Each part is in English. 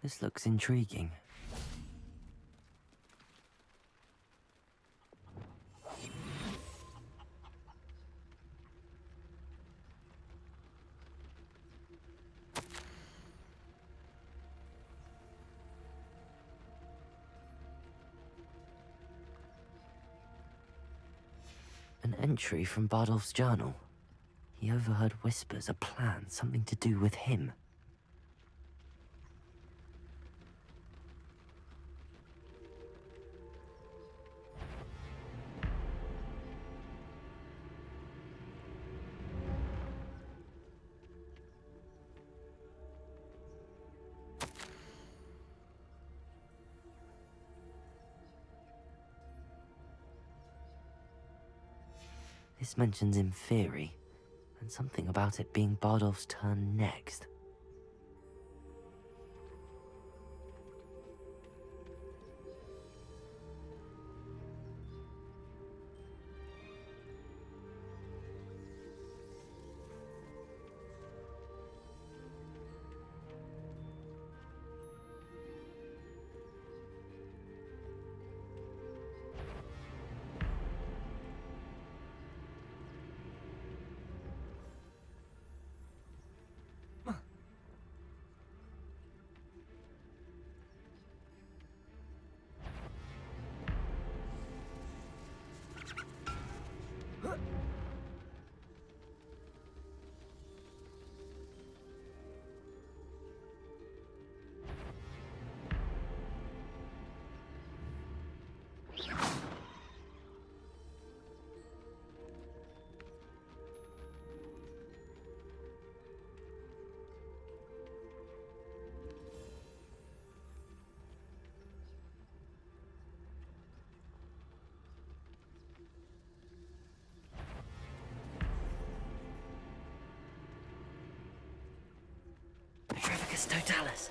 This looks intriguing. An entry from Bardolph's journal. He overheard whispers, a plan, something to do with him. This mentions in theory, and something about it being Bardolph's turn next. Totalis.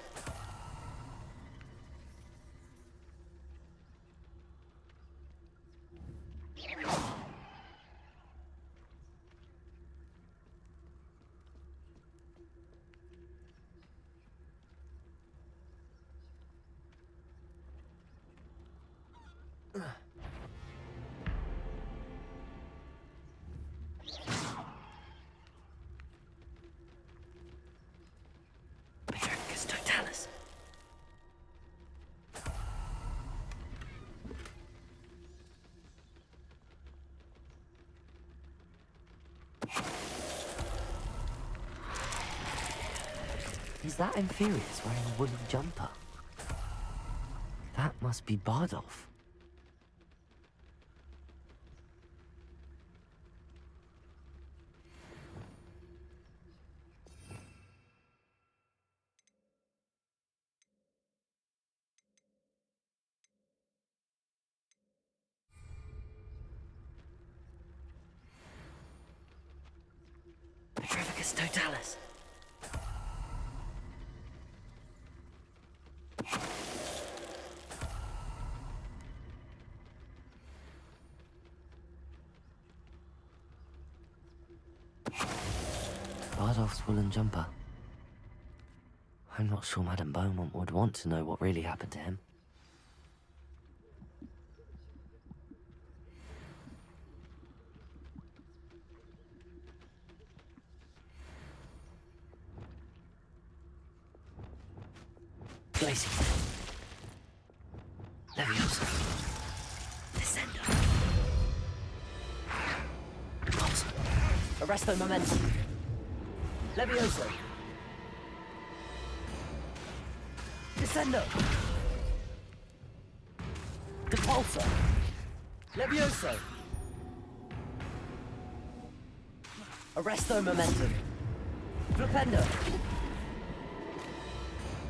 Is that Inferius wearing a wooden jumper? That must be Bardolph. Petrificus totalis. Bardolph's woolen jumper. I'm not sure Madame Beaumont would want to know what really happened to him. Glacier. Leviosa. Descendo. Pulse. Arresto momentum. Levioso. Descendo. Depulso. Levioso. Arresto momentum. Flipendo.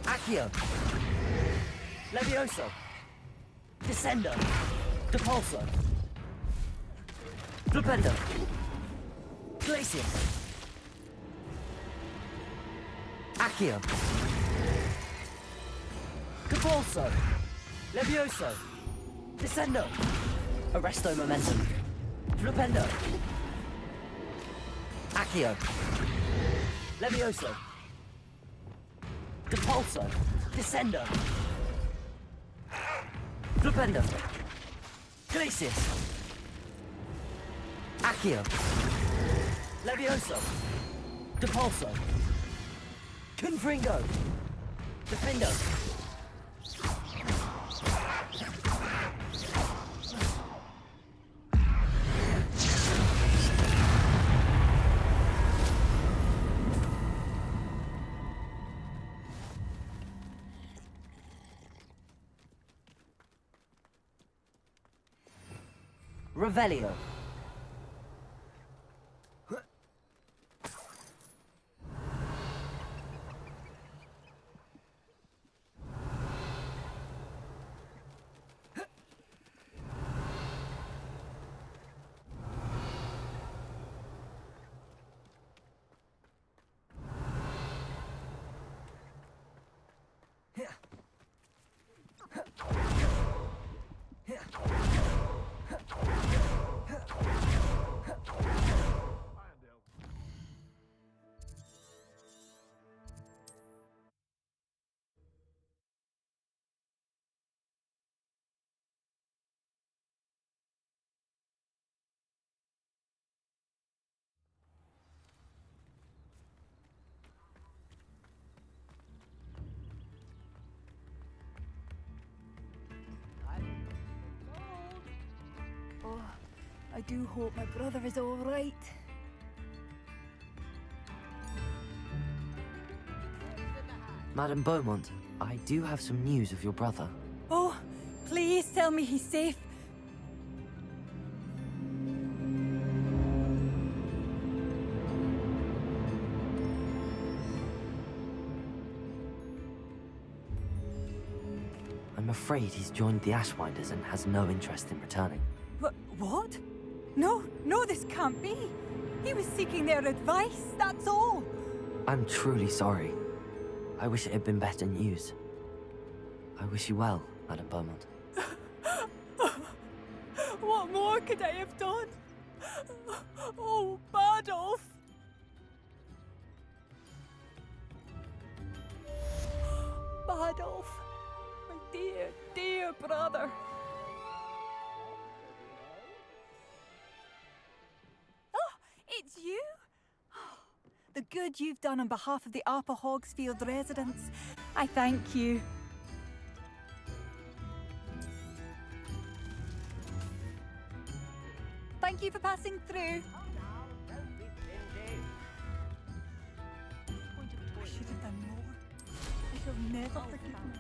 Accio. Levioso. Descendo. Depulso. Flipendo. Glacier. Accio. Depulso. Levioso. Descendo. Arresto momentum. Flipendo. Accio. Levioso. Depulso. Descendo. Flipendo. Glacius. Accio. Levioso. Depulso. Confringo. Defendo. Revelio. Oh, I do hope my brother is all right. Madame Beaumont, I do have some news of your brother. Oh, please tell me he's safe. I'm afraid he's joined the Ashwinders and has no interest in returning. What? No, this can't be. He was seeking their advice, that's all. I'm truly sorry. I wish it had been better news. I wish you well, Madame Beaumont. What more could I have done? Oh, Badolf! Badolf, my dear, dear brother. Oh, it's you? The good you've done on behalf of the Upper Hogsfield residents. I thank you. Thank you for passing through. I should have done more. I shall never forgive me.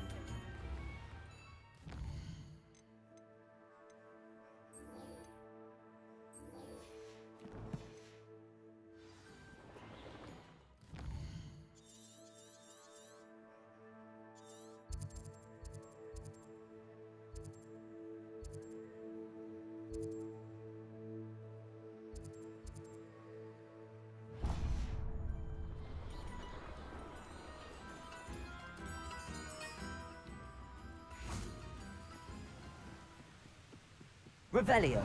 Revelio.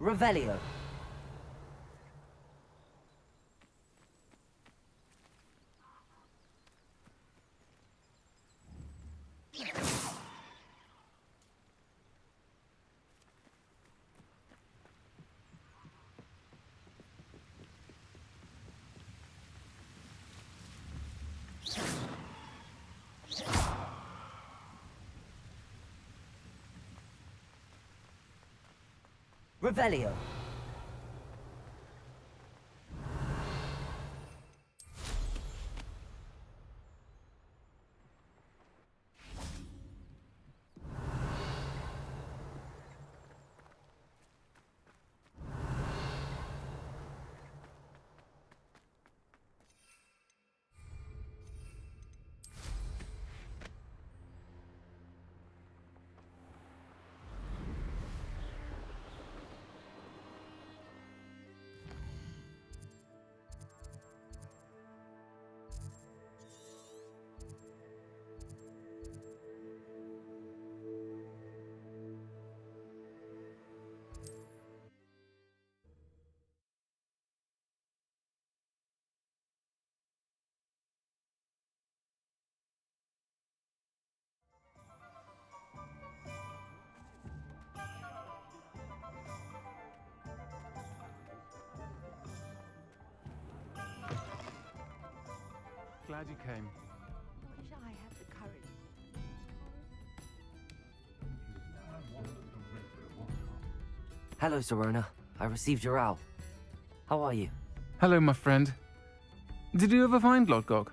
Revelio. Revelio. Glad you came. I wish I had the courage. Hello, Serona. I received your owl. How are you? Hello, my friend. Did you ever find Lodgok?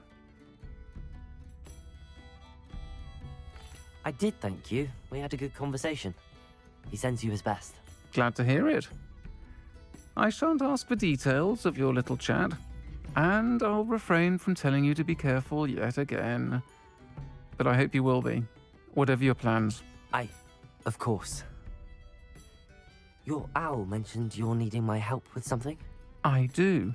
I did, thank you. We had a good conversation. He sends you his best. Glad to hear it. I shan't ask for details of your little chat, and I'll refrain from telling you to be careful yet again. But I hope you will be, whatever your plans. Of course. Your owl mentioned you're needing my help with something? I do.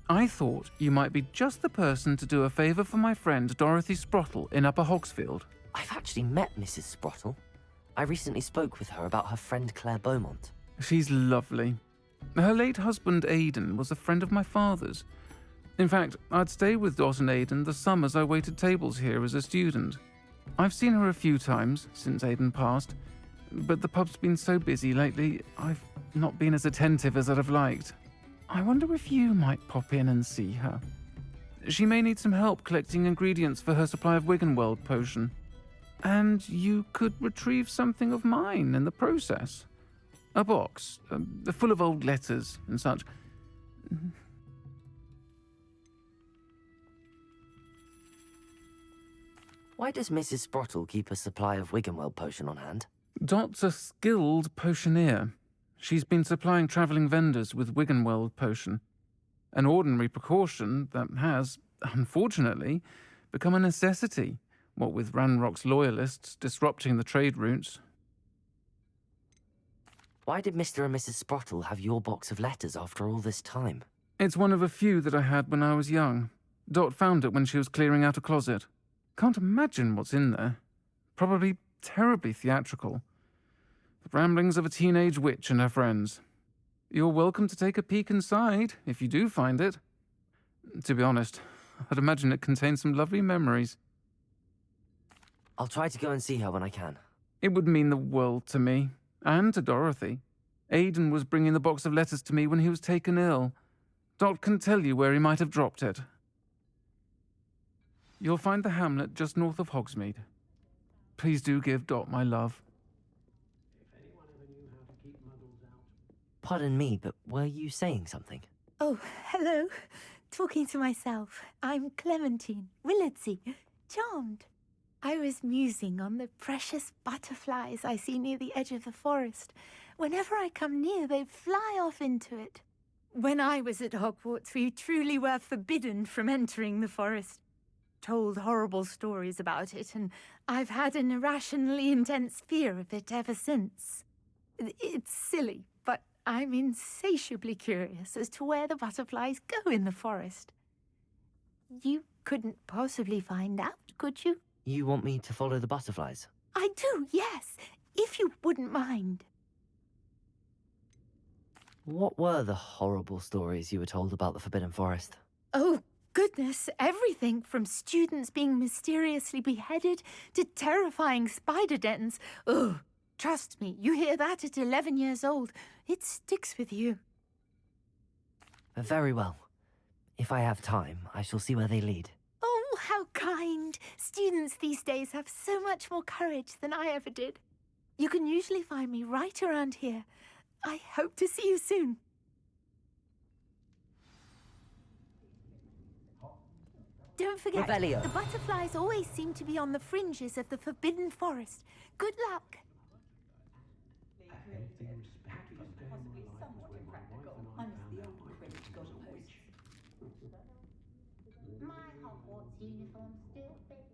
I thought you might be just the person to do a favour for my friend Dorothy Sprottle in Upper Hogsfield. I've actually met Mrs. Sprottle. I recently spoke with her about her friend Claire Beaumont. She's lovely. Her late husband Aidan was a friend of my father's. In fact, I'd stay with Dot and Aidan the summers I waited tables here as a student. I've seen her a few times since Aidan passed, but the pub's been so busy lately, I've not been as attentive as I'd have liked. I wonder if you might pop in and see her. She may need some help collecting ingredients for her supply of Wiggenweld potion. And you could retrieve something of mine in the process. A box, full of old letters and such. Why does Mrs. Sprottle keep a supply of Wiggenweld potion on hand? Dot's a skilled potioneer. She's been supplying travelling vendors with Wiggenweld potion. An ordinary precaution that has, unfortunately, become a necessity, what with Ranrock's loyalists disrupting the trade routes. Why did Mr. and Mrs. Sprottle have your box of letters after all this time? It's one of a few that I had when I was young. Dot found it when she was clearing out a closet. Can't imagine what's in there. Probably terribly theatrical. The ramblings of a teenage witch and her friends. You're welcome to take a peek inside, if you do find it. To be honest, I'd imagine it contains some lovely memories. I'll try to go and see her when I can. It would mean the world to me, and to Dorothy. Aidan was bringing the box of letters to me when he was taken ill. Dot can tell you where he might have dropped it. You'll find the hamlet just north of Hogsmeade. Please do give Dot my love. Pardon me, but were you saying something? Oh, hello. Talking to myself. I'm Clementine Willardsey. Charmed. I was musing on the precious butterflies I see near the edge of the forest. Whenever I come near, they fly off into it. When I was at Hogwarts, we truly were forbidden from entering the forest. Told horrible stories about it, and I've had an irrationally intense fear of it ever since. It's silly, but I'm insatiably curious as to where the butterflies go in the forest. You couldn't possibly find out, could you? You want me to follow the butterflies? I do, yes, if you wouldn't mind. What were the horrible stories you were told about the Forbidden Forest? Oh, goodness, everything from students being mysteriously beheaded to terrifying spider dens. Ugh, trust me, you hear that at 11 years old, it sticks with you. Very well. If I have time, I shall see where they lead. Oh, how kind. Students these days have so much more courage than I ever did. You can usually find me right around here. I hope to see you soon. Don't forget, Revelio. the butterflies always seem to be on the fringes of the Forbidden Forest. Good luck. My Hogwarts uniform still fits.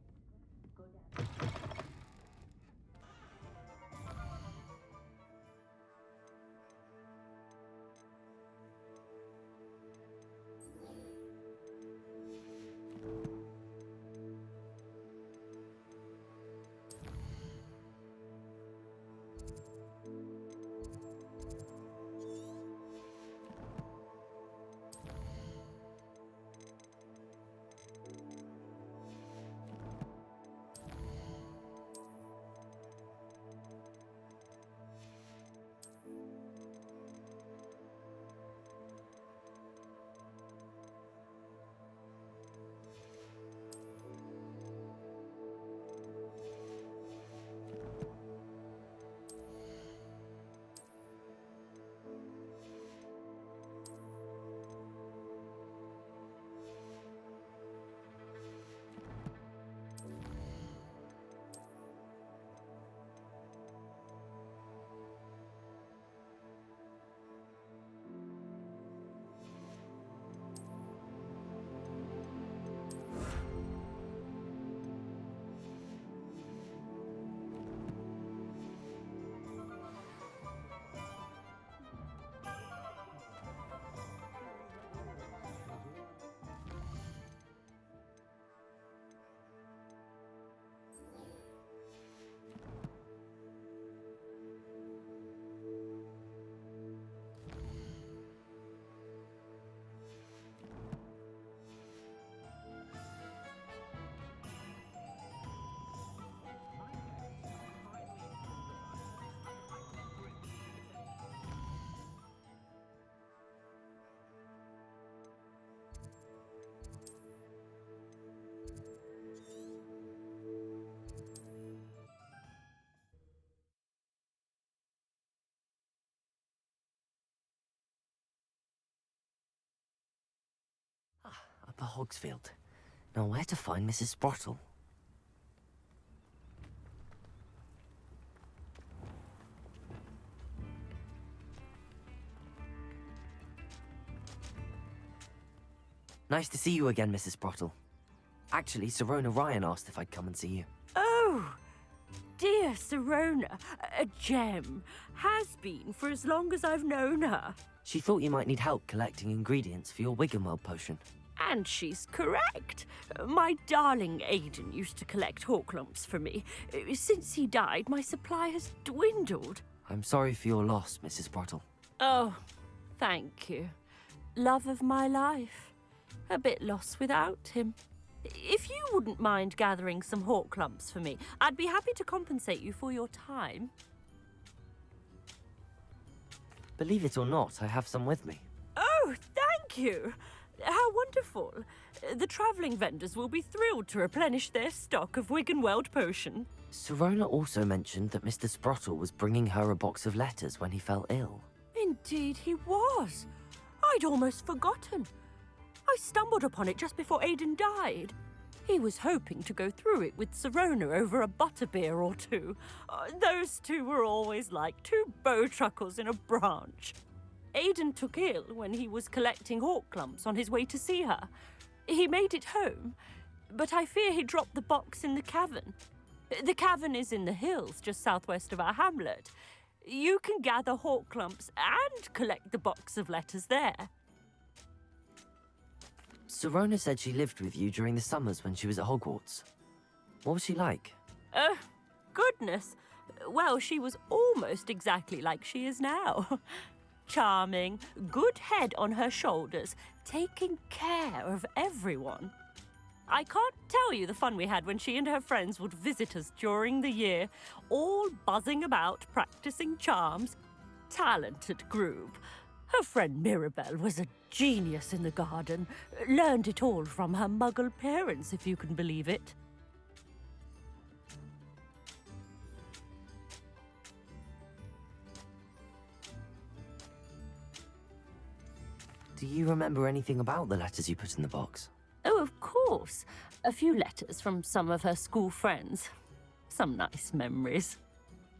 Upper Hogsfield. Now where to find Mrs. Sprottle? Nice to see you again, Mrs. Sprottle. Actually, Sirona Ryan asked if I'd come and see you. Oh, dear Sirona, a gem. Has been for as long as I've known her. She thought you might need help collecting ingredients for your Wiggenweld potion. And she's correct. My darling Aidan used to collect Horklumps for me. Since he died, my supply has dwindled. I'm sorry for your loss, Mrs. Sprottle. Oh, thank you. Love of my life. A bit lost without him. If you wouldn't mind gathering some Horklumps for me, I'd be happy to compensate you for your time. Believe it or not, I have some with me. Oh, thank you. How wonderful. The travelling vendors will be thrilled to replenish their stock of Wiggenweld potion. Sirona also mentioned that Mr. Sprottle was bringing her a box of letters when he fell ill. Indeed he was. I'd almost forgotten. I stumbled upon it just before Aidan died. He was hoping to go through it with Sirona over a butterbeer or two. Those two were always like two bowtruckles in a branch. Aidan took ill when he was collecting Horklumps on his way to see her. He made it home, but I fear he dropped the box in the cavern. The cavern is in the hills just southwest of our hamlet. You can gather Horklumps and collect the box of letters there. Sirona said she lived with you during the summers when she was at Hogwarts. What was she like? Goodness. Well, she was almost exactly like she is now. Charming, good head on her shoulders, taking care of everyone. I can't tell you the fun we had when she and her friends would visit us during the year, all buzzing about, practicing charms. Talented group. Her friend Mirabelle was a genius in the garden. Learned it all from her muggle parents, if you can believe it. Do you remember anything about the letters you put in the box? Oh, of course. A few letters from some of her school friends. Some nice memories.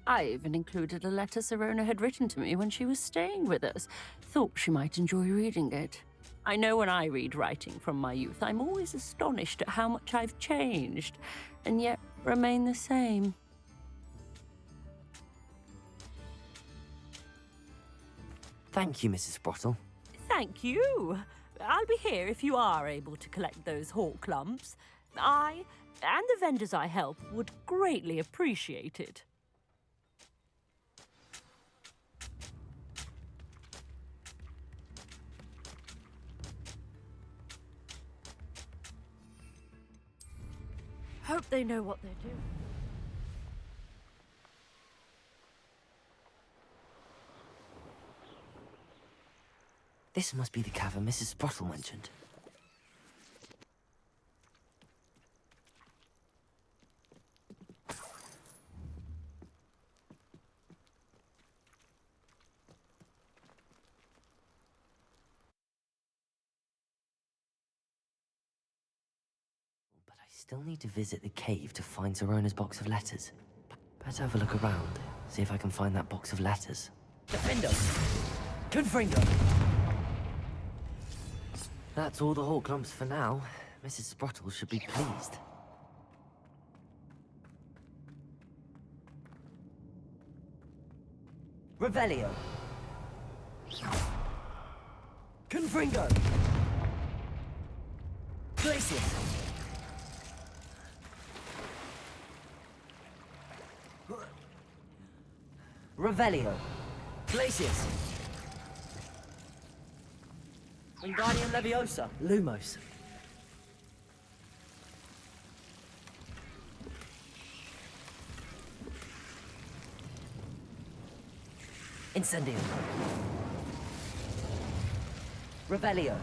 I even included a letter Sirona had written to me when she was staying with us. Thought she might enjoy reading it. I know when I read writing from my youth, I'm always astonished at how much I've changed, and yet remain the same. Thank you, Mrs. Sprottle. Thank you. I'll be here if you are able to collect those Horklumps. I, and the vendors I help, would greatly appreciate it. Hope they know what they're doing. This must be the cavern Mrs. Sprottle mentioned. But I still need to visit the cave to find Sirona's box of letters. Better have a look around, see if I can find that box of letters. Defendo! Confringo! That's all the Horklumps for now. Mrs. Sprottle should be pleased. Revelio! Confringo! Glacius! Revelio! Glacius! Wingardium Leviosa! Lumos! Incendio! Revelio!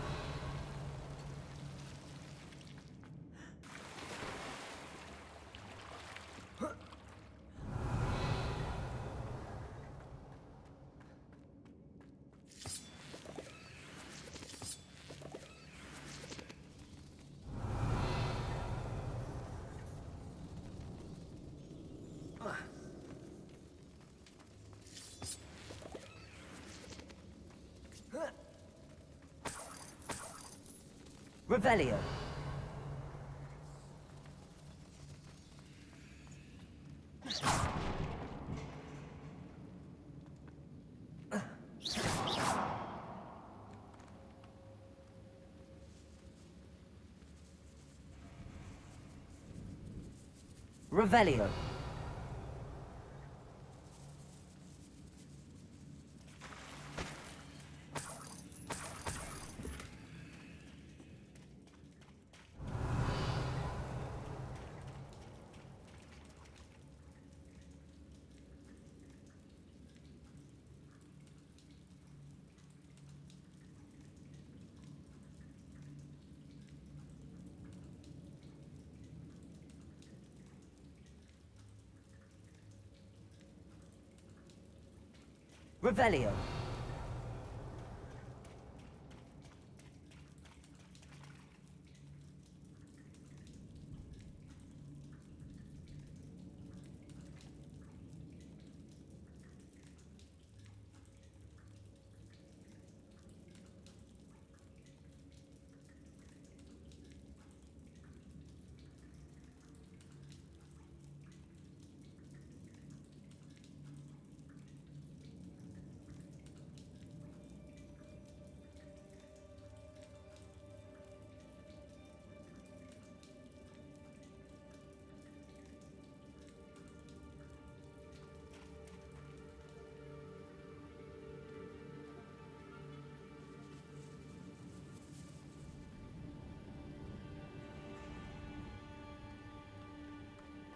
Revelio. Revelio. Revelio.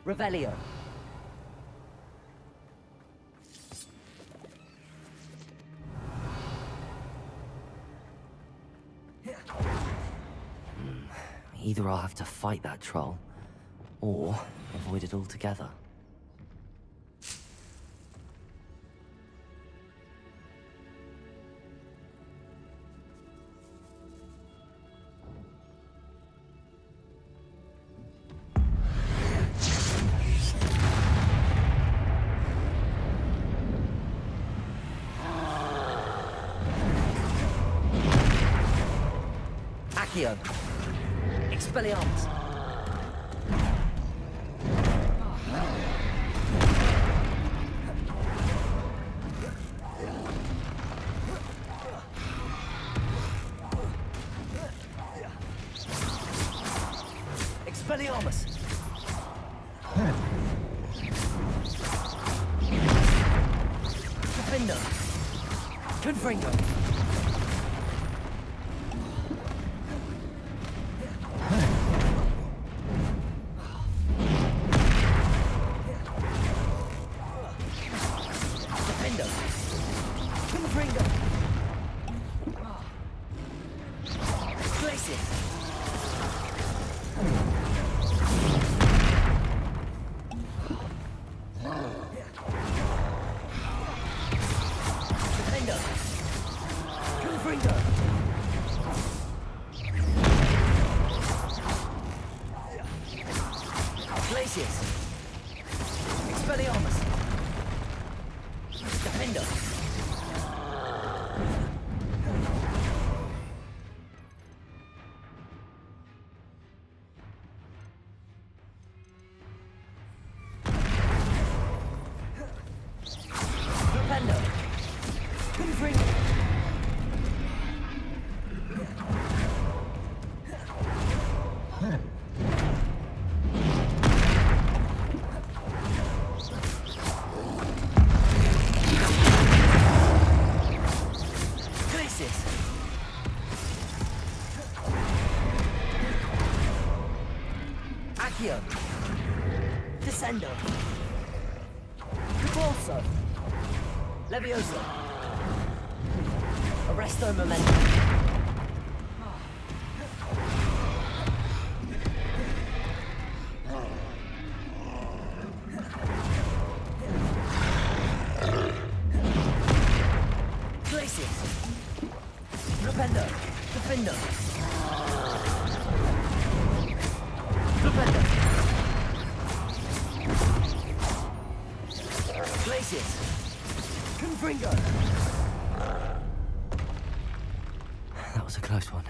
Revelio. Either I'll have to fight that troll, or avoid it altogether. Accio. Expelliarmus. Expelliarmus. Defender. Confringo. Descendo. Repulso. Levioso. Arresto momentum. Glacius. Rependo. Defendo. Rependo. Glacius. Confringo. That was a close one.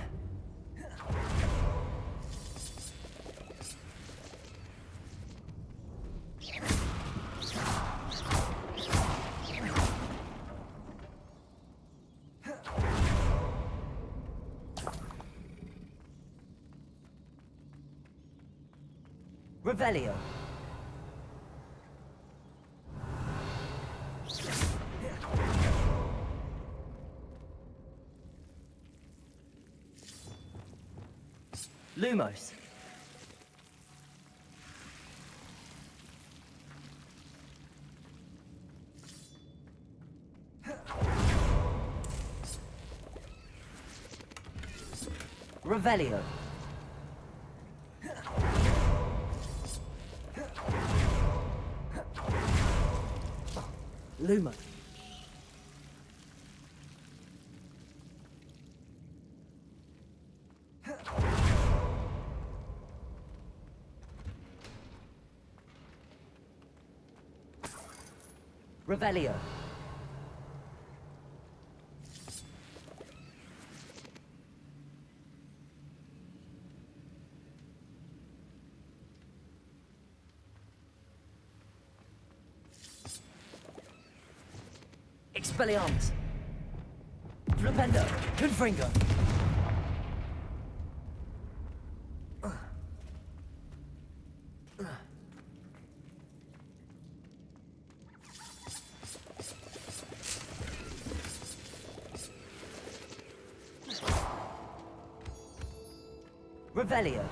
Revelio. Lumos. Revelio. Luma. Revelio. Expelliarmus. Flipendo. Confringo. Revelio.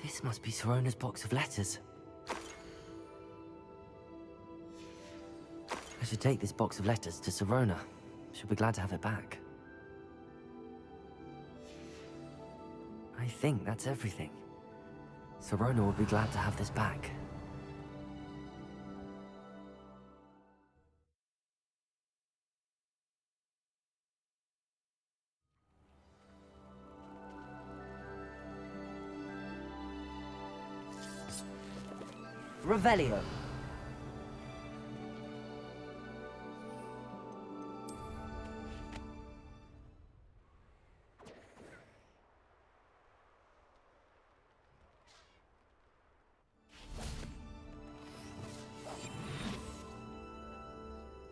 This must be Sirona's box of letters. I should take this box of letters to Sirona. She'll be glad to have it back. I think that's everything. Sirona will be glad to have this back. Revelio.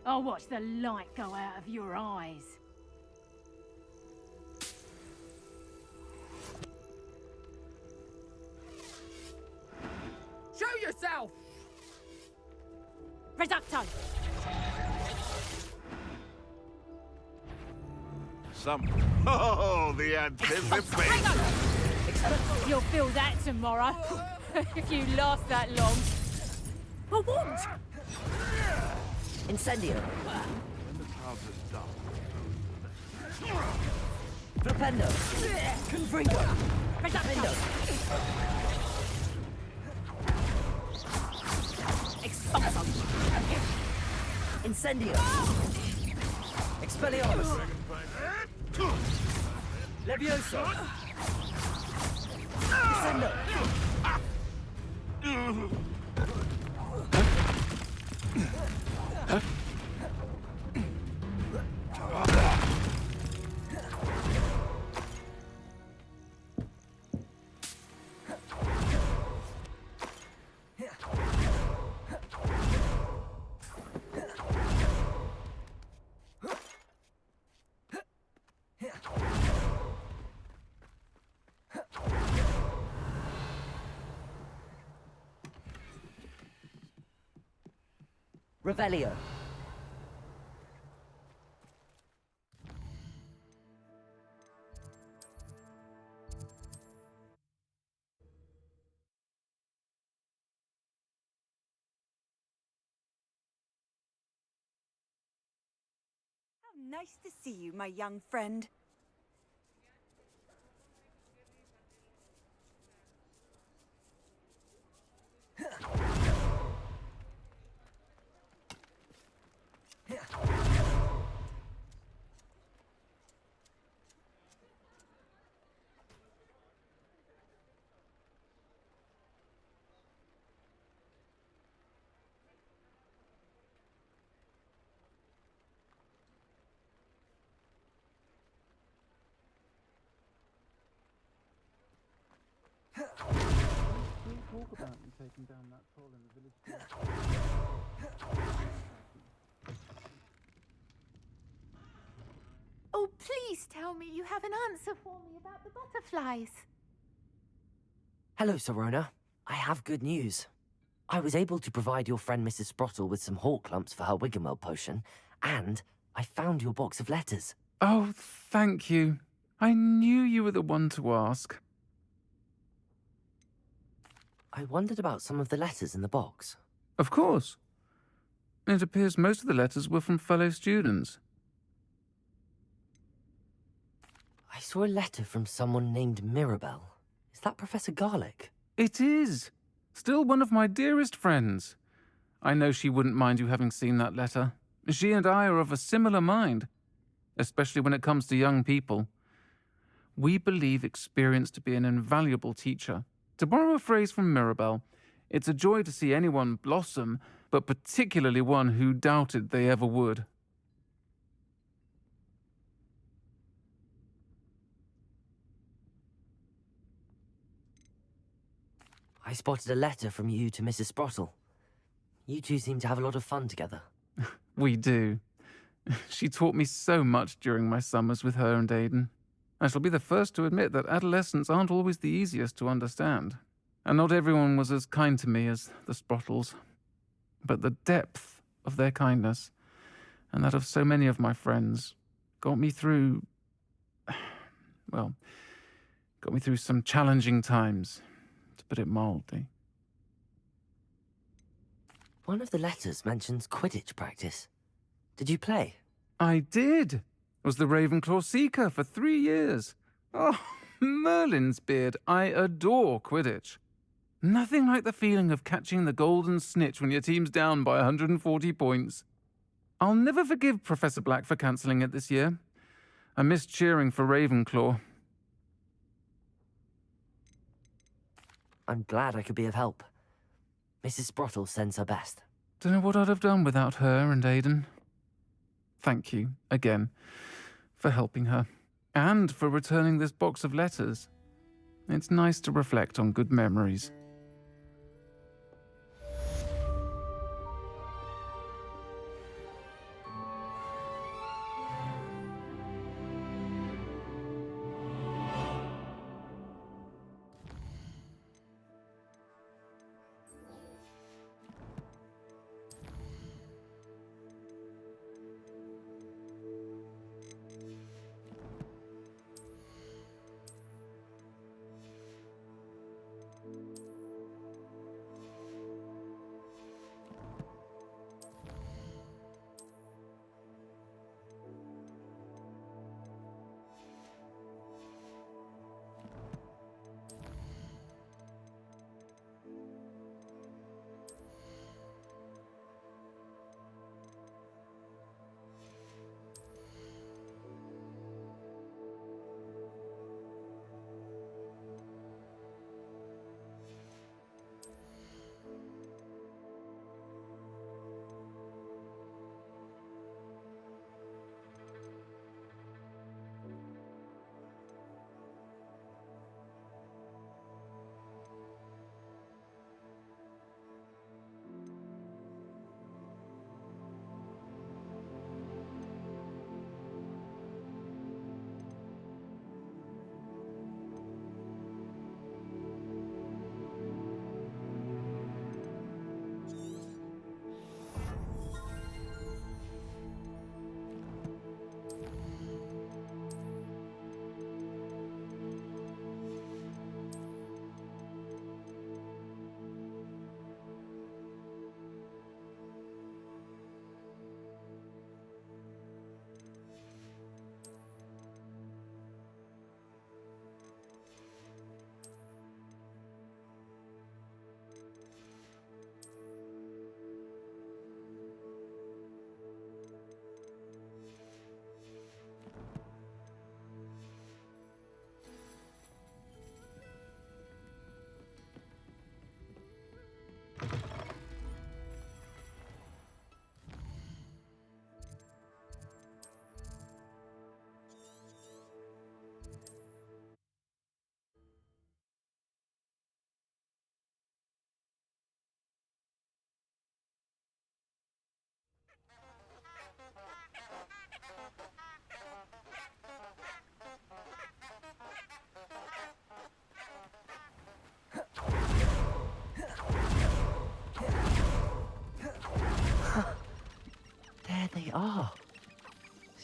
I'll watch the light go out of your eyes. Show yourself! Reducto! Oh, the anticipation! You'll feel that tomorrow, if you last that long. A wand! Incendio. When the clouds are dark. Flipendo. Confringo. Reducto! Expulso! Incendio. Expelliarmus. Levioso. Descendo. Revelio. How nice to see you, my young friend. Talk about you taking down that troll in the village. Oh, please tell me you have an answer for me about the butterflies. Hello, Serona. I have good news. I was able to provide your friend Mrs. Sprottle with some hawk lumps for her Wiggenweld potion, and I found your box of letters. Oh, thank you. I knew you were the one to ask. I wondered about some of the letters in the box. Of course. It appears most of the letters were from fellow students. I saw a letter from someone named Mirabelle. Is that Professor Garlick? It is. Still one of my dearest friends. I know she wouldn't mind you having seen that letter. She and I are of a similar mind, especially when it comes to young people. We believe experience to be an invaluable teacher. To borrow a phrase from Mirabelle, it's a joy to see anyone blossom, but particularly one who doubted they ever would. I spotted a letter from you to Mrs. Sprottle. You two seem to have a lot of fun together. We do. She taught me so much during my summers with her and Aiden. I shall be the first to admit that adolescents aren't always the easiest to understand. And not everyone was as kind to me as the Sprottles. But the depth of their kindness, and that of so many of my friends, got me through... well, got me through some challenging times, to put it mildly. One of the letters mentions Quidditch practice. Did you play? I did. Was the Ravenclaw Seeker for 3 years. Oh, Merlin's beard, I adore Quidditch. Nothing like the feeling of catching the golden snitch when your team's down by 140 points. I'll never forgive Professor Black for cancelling it this year. I missed cheering for Ravenclaw. I'm glad I could be of help. Mrs. Sprottle sends her best. Don't know what I'd have done without her and Aiden. Thank you, again, for helping her, and for returning this box of letters. It's nice to reflect on good memories.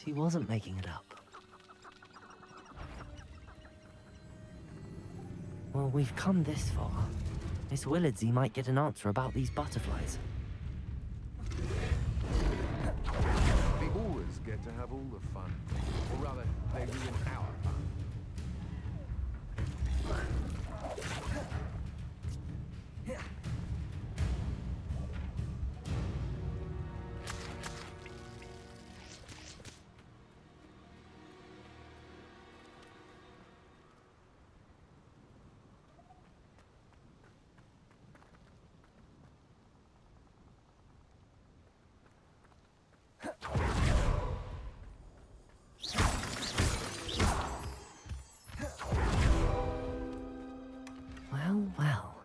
She wasn't making it up. Well, we've come this far. Miss Willardsey might get an answer about these butterflies. We always get to have all the fun. Or rather, they ruin our fun. Well, well.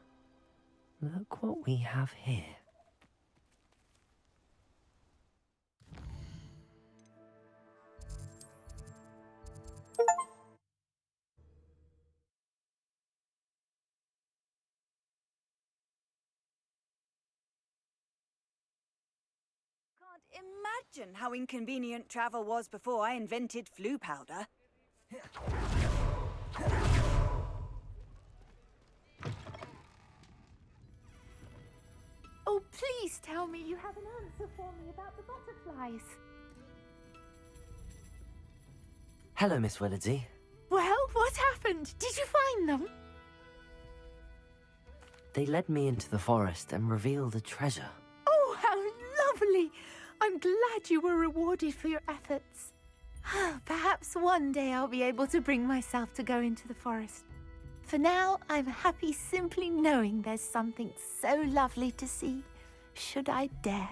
Look what we have here. Can't imagine how inconvenient travel was before I invented flu powder. Oh, please tell me you have an answer for me about the butterflies. Hello, Miss Willardsey. Well, what happened? Did you find them? They led me into the forest and revealed a treasure. Oh, how lovely! I'm glad you were rewarded for your efforts. Perhaps one day I'll be able to bring myself to go into the forest. For now, I'm happy simply knowing there's something so lovely to see, should I dare.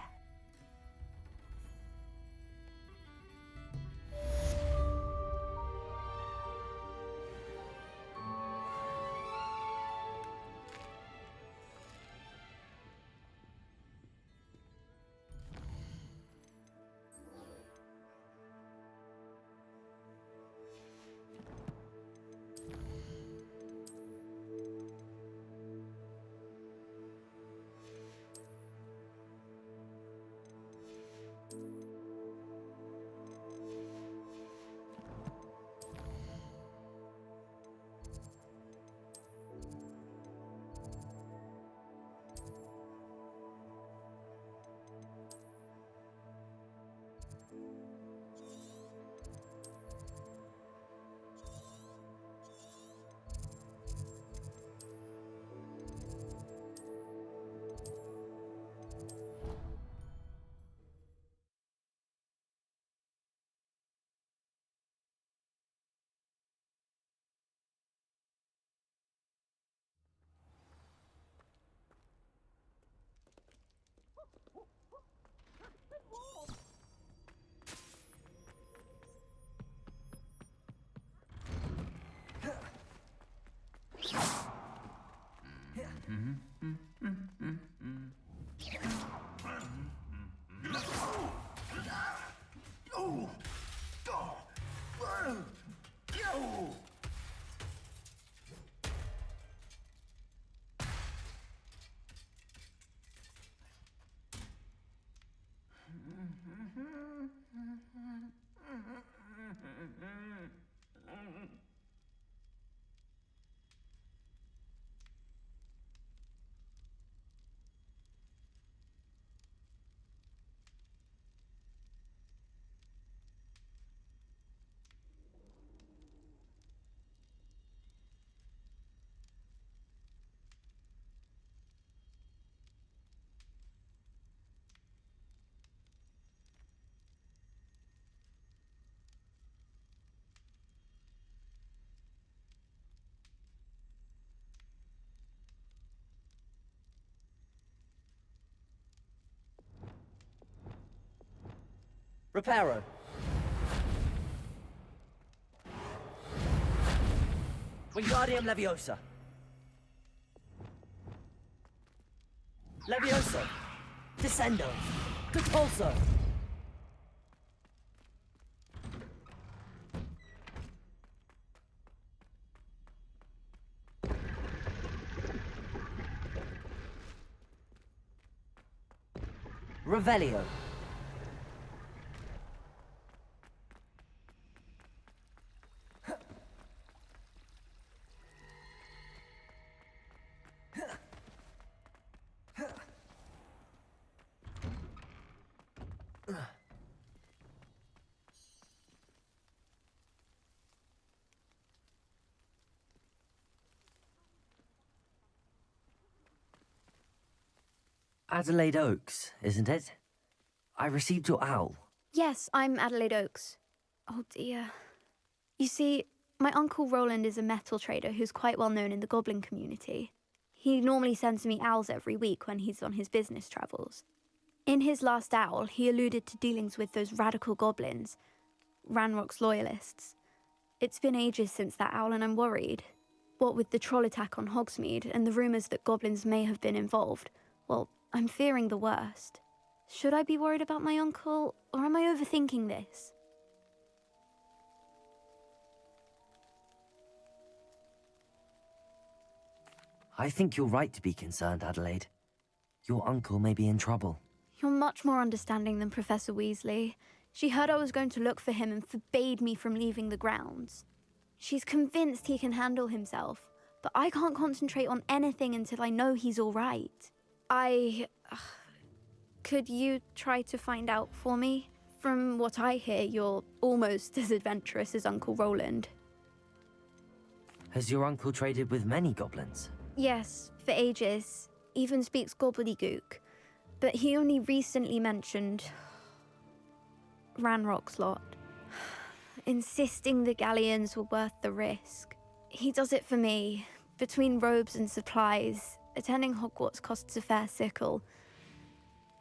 Reparo. Wingardium Leviosa. Leviosa. Descendo. Compulso. Revelio. Adelaide Oaks, isn't it? I received your owl. Yes, I'm Adelaide Oaks. Oh dear. You see, my uncle Roland is a metal trader who's quite well known in the goblin community. He normally sends me owls every week when he's on his business travels. In his last owl, he alluded to dealings with those radical goblins, Ranrock's loyalists. It's been ages since that owl and I'm worried. What with the troll attack on Hogsmeade and the rumours that goblins may have been involved, well, I'm fearing the worst. Should I be worried about my uncle, or am I overthinking this? I think you're right to be concerned, Adelaide. Your uncle may be in trouble. You're much more understanding than Professor Weasley. She heard I was going to look for him and forbade me from leaving the grounds. She's convinced he can handle himself, but I can't concentrate on anything until I know he's all right. Could you try to find out for me? From what I hear, you're almost as adventurous as Uncle Roland. Has your uncle traded with many goblins? Yes, for ages. Even speaks gobbledygook. But he only recently mentioned Ranrock's lot, insisting the galleons were worth the risk. He does it for me. Between robes and supplies, attending Hogwarts costs a fair sickle.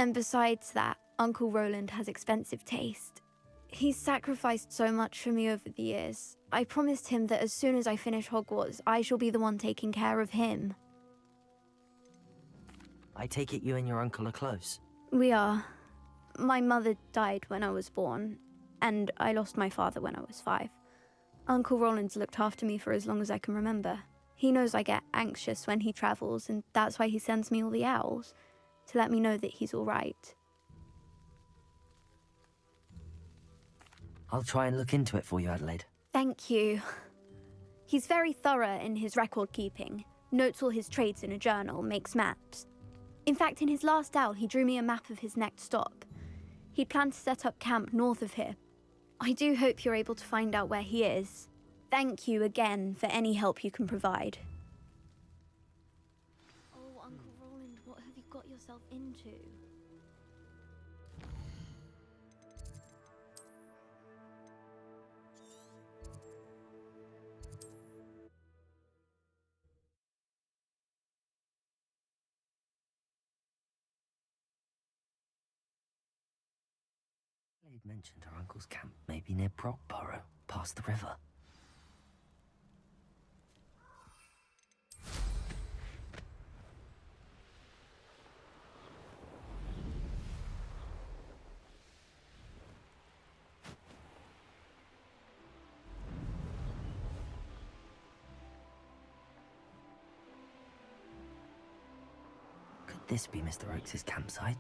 And besides that, Uncle Roland has expensive taste. He's sacrificed so much for me over the years. I promised him that as soon as I finish Hogwarts, I shall be the one taking care of him. I take it you and your uncle are close. We are. My mother died when I was born, and I lost my father when I was 5. Uncle Roland's looked after me for as long as I can remember. He knows I get anxious when he travels, and that's why he sends me all the owls, to let me know that he's all right. I'll try and look into it for you, Adelaide. Thank you. He's very thorough in his record keeping, notes all his trades in a journal, makes maps. In fact, in his last owl, he drew me a map of his next stop. He'd planned to set up camp north of here. I do hope you're able to find out where he is. Thank you again for any help you can provide. Oh, Uncle Roland, what have you got yourself into? Adelaide mentioned her uncle's camp may be near Brockborough, past the river. Could this be Mr. Oakes' campsite?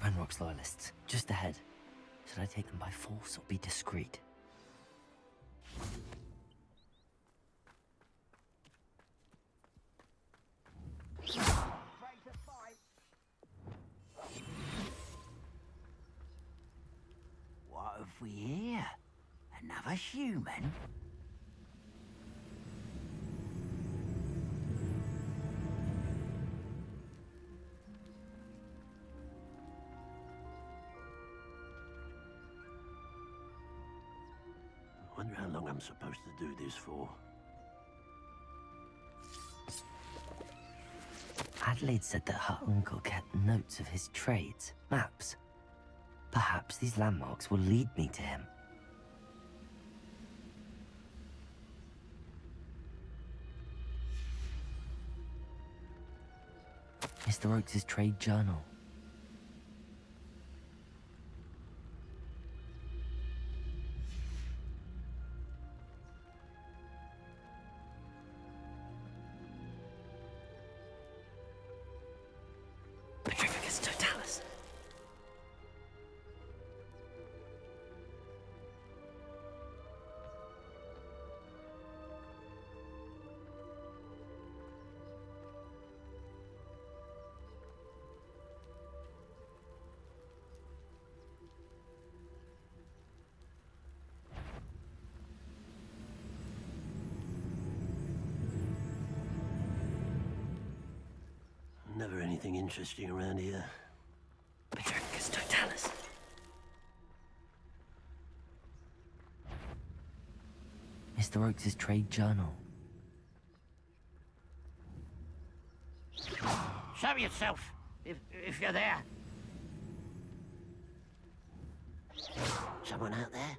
Ranrock's loyalists, just ahead. Should I take them by force or be discreet? What have we here? Another human? I wonder how long I'm supposed to do this for. Adelaide said that her uncle kept notes of his trades, maps. Perhaps these landmarks will lead me to him. Mr. Oakes' trade journal. Petrificus totalis. Never anything interesting around here. Mr. Oakes' trade journal. Show yourself, if you're there. Someone out there?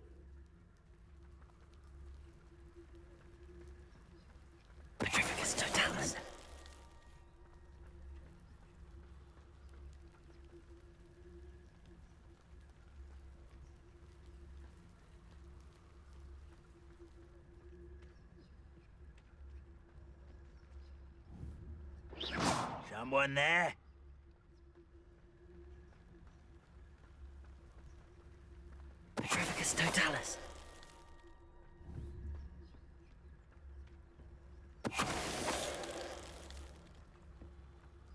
Petrificus totalis. Someone there? Petrificus totalis.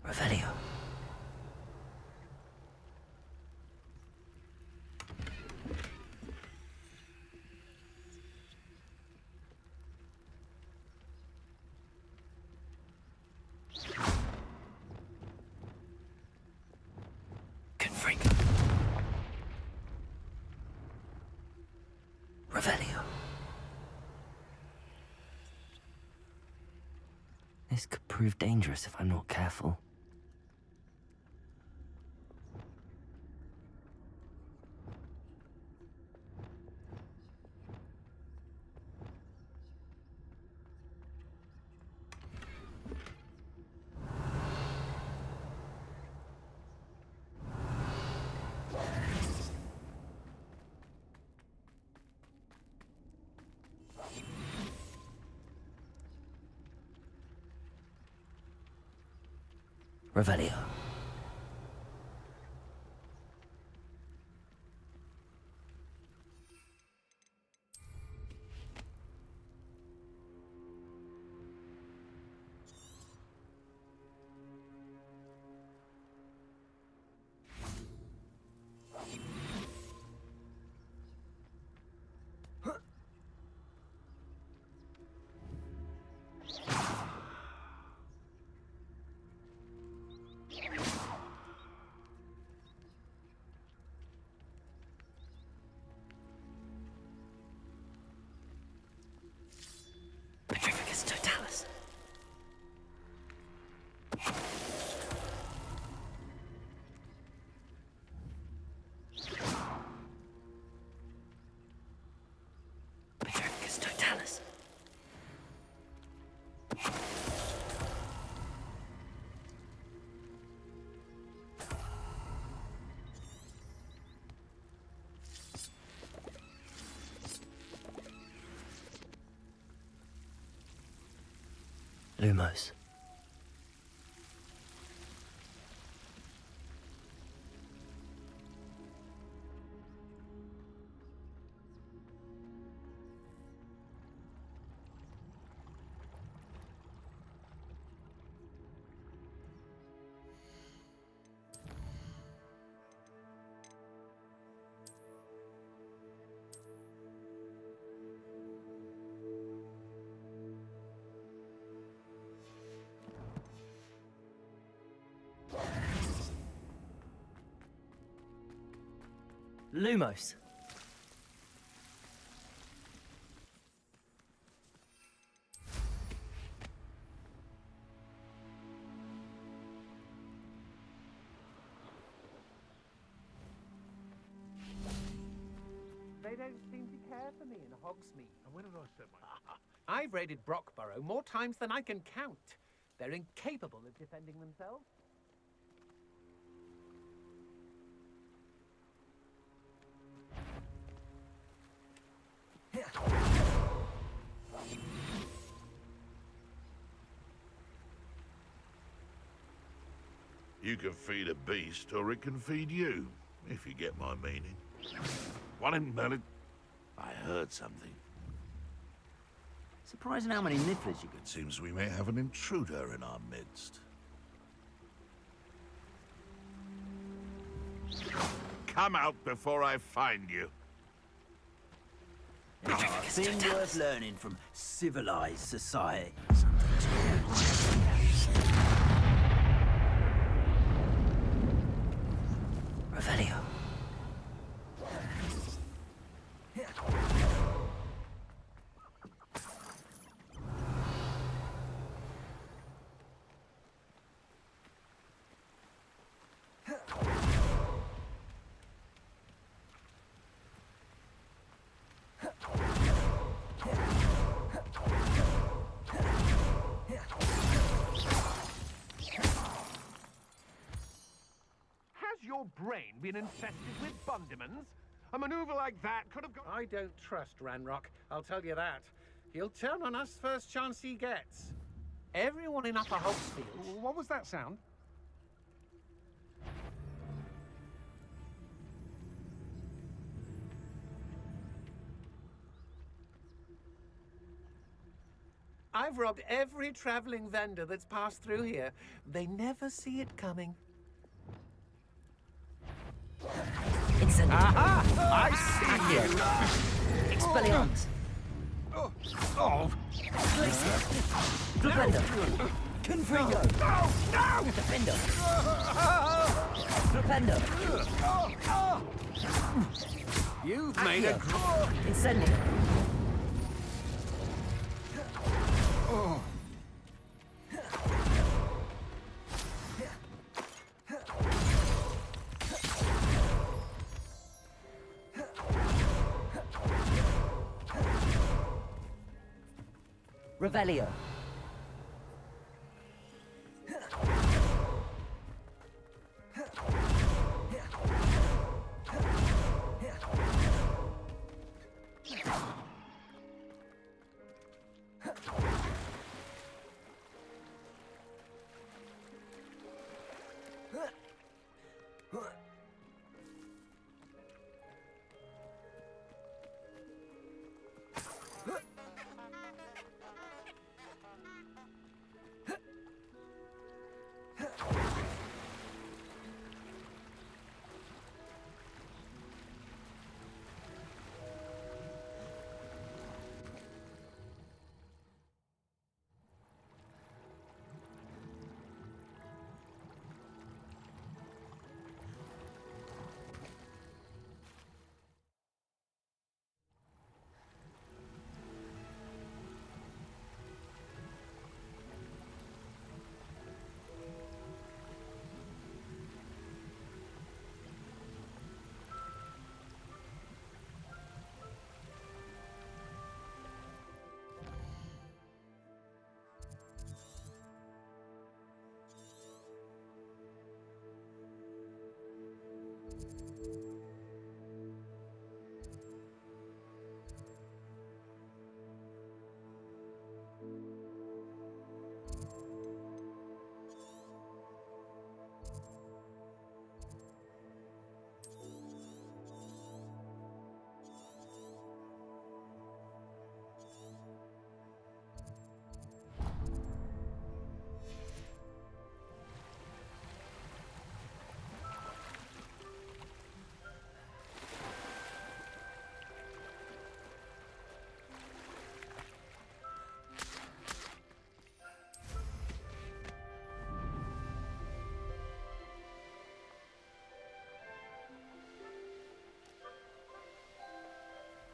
Revelio. Confringo. Revelio. This could prove dangerous if I'm not careful. Revelio. Petrificus totalis. Petrificus totalis. Lumos. Lumos. They don't seem to care for me in Hogsmeade. And when did I set my... I've raided Brockborough more times than I can count. They're incapable of defending themselves. You can feed a beast, or it can feed you, if you get my meaning. What in Bennett? I heard something. Surprising how many nifflers you could... It seems we may have an intruder in our midst. Come out before I find you. A thing worth learning from civilized society. Revelio. brain been infested with bundimans? A maneuver like that could have gone... I don't trust Ranrock, I'll tell you that. He'll turn on us first chance he gets. Everyone in Upper Hogsfield... What was that sound? I've robbed every traveling vendor that's passed through here. They never see it coming. Incendio. Aha! I see you! Expelliarmus. Oh! Glacier. Flipendo. Confringo. No! Defendo. Flipendo. You've made a... Incendio. Oh. Revelio.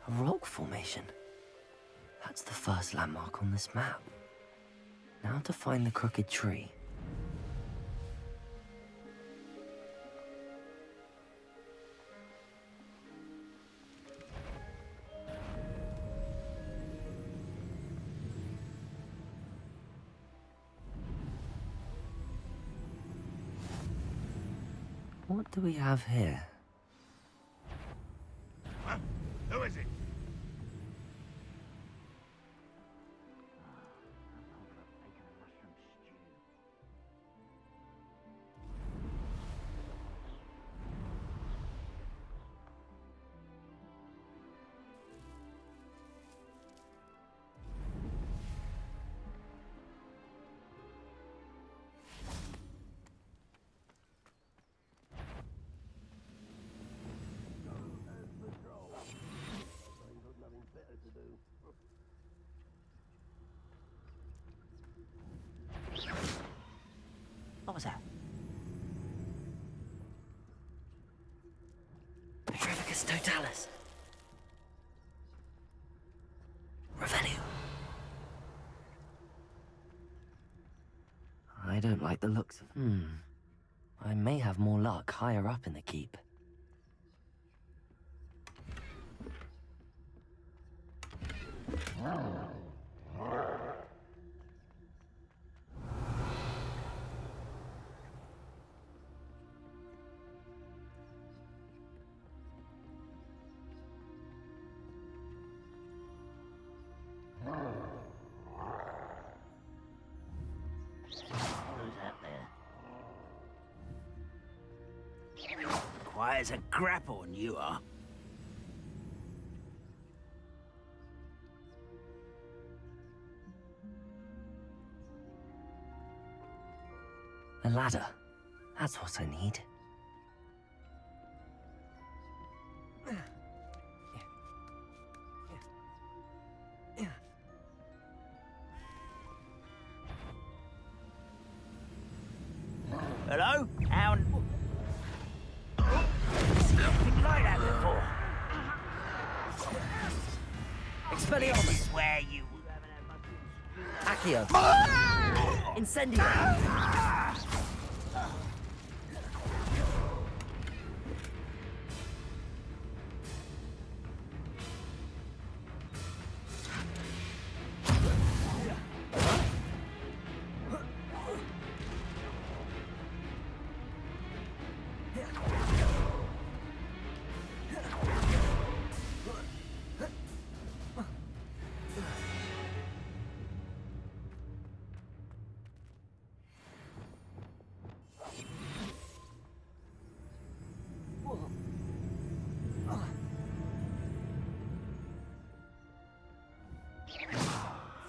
A rock formation. That's the first landmark on this map. Now to find the crooked tree. What do we have here? Huh? Who is it? What was that? Petrificus totalis. Revelio. I don't like the looks of... I may have more luck higher up in the keep. high as a grapple, you are. A ladder. That's what I need. Hello? Seen anything like that before? Expelliarmus! This is where you... Accio! Incendio!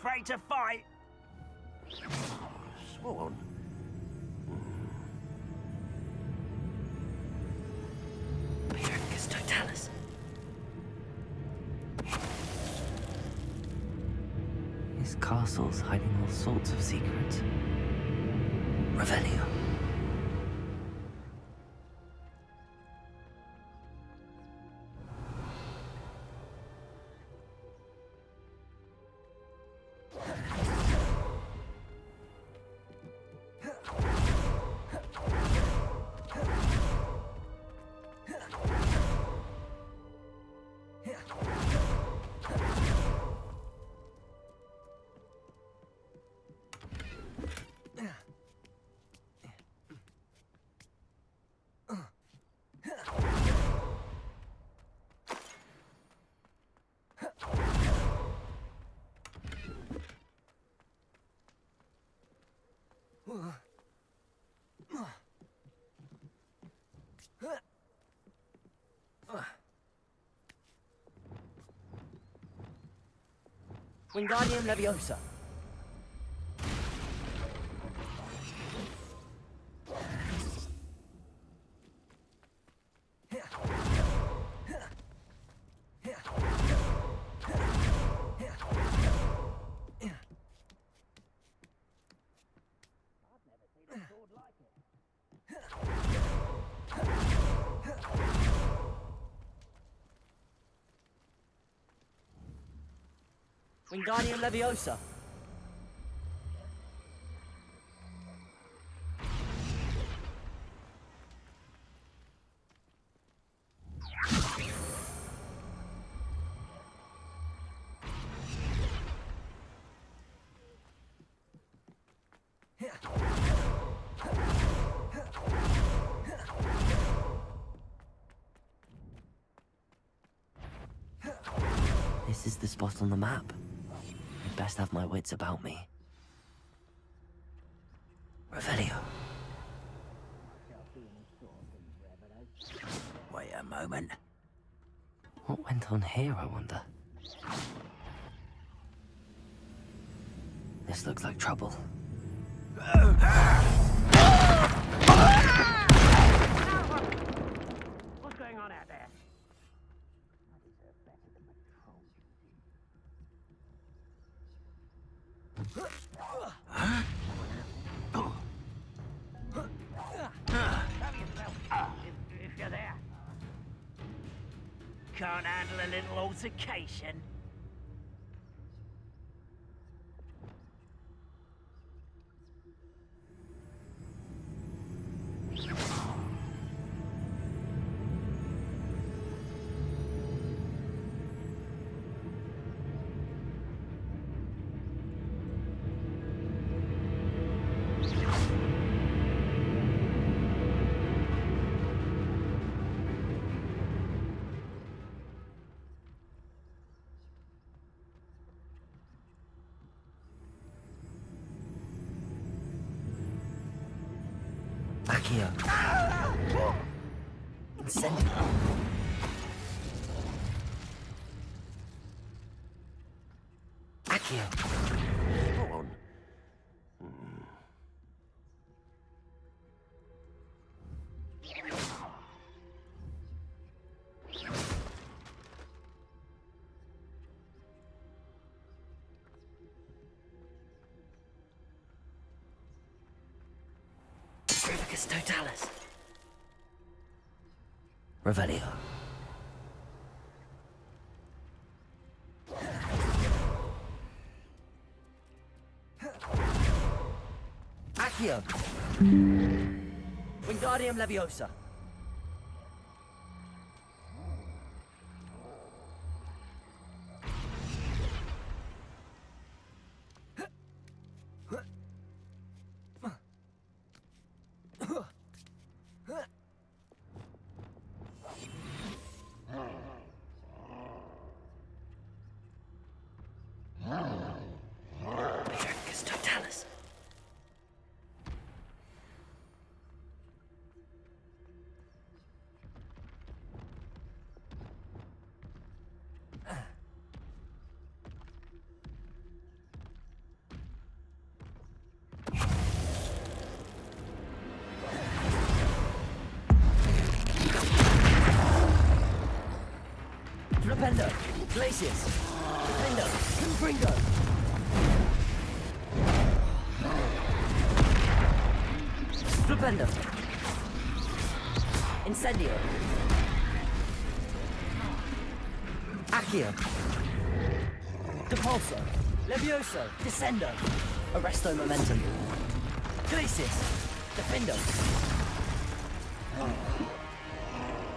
Afraid to fight? Sworn. Pyrrhus Totalis. This castle's hiding all sorts of secrets. Revelio. Wingardium Leviosa. Wingardium Leviosa. This is the spot on the map. I'd best have my wits about me. Revelio. Wait a moment. What went on here, I wonder? This looks like trouble. What's going on out there? If you're there. Can't handle a little altercation. Accio. Incendio. Accio. Go on. Trivicus totalis. Revelio. Accio. Wingardium Leviosa. Trivicus totalis. Flipendo. Glacius. Flipendo. Confringo. Flipendo. Incendio. Accio. Depulso. Levioso. Descendo. Arresto Momentum. Glacius. Defendo.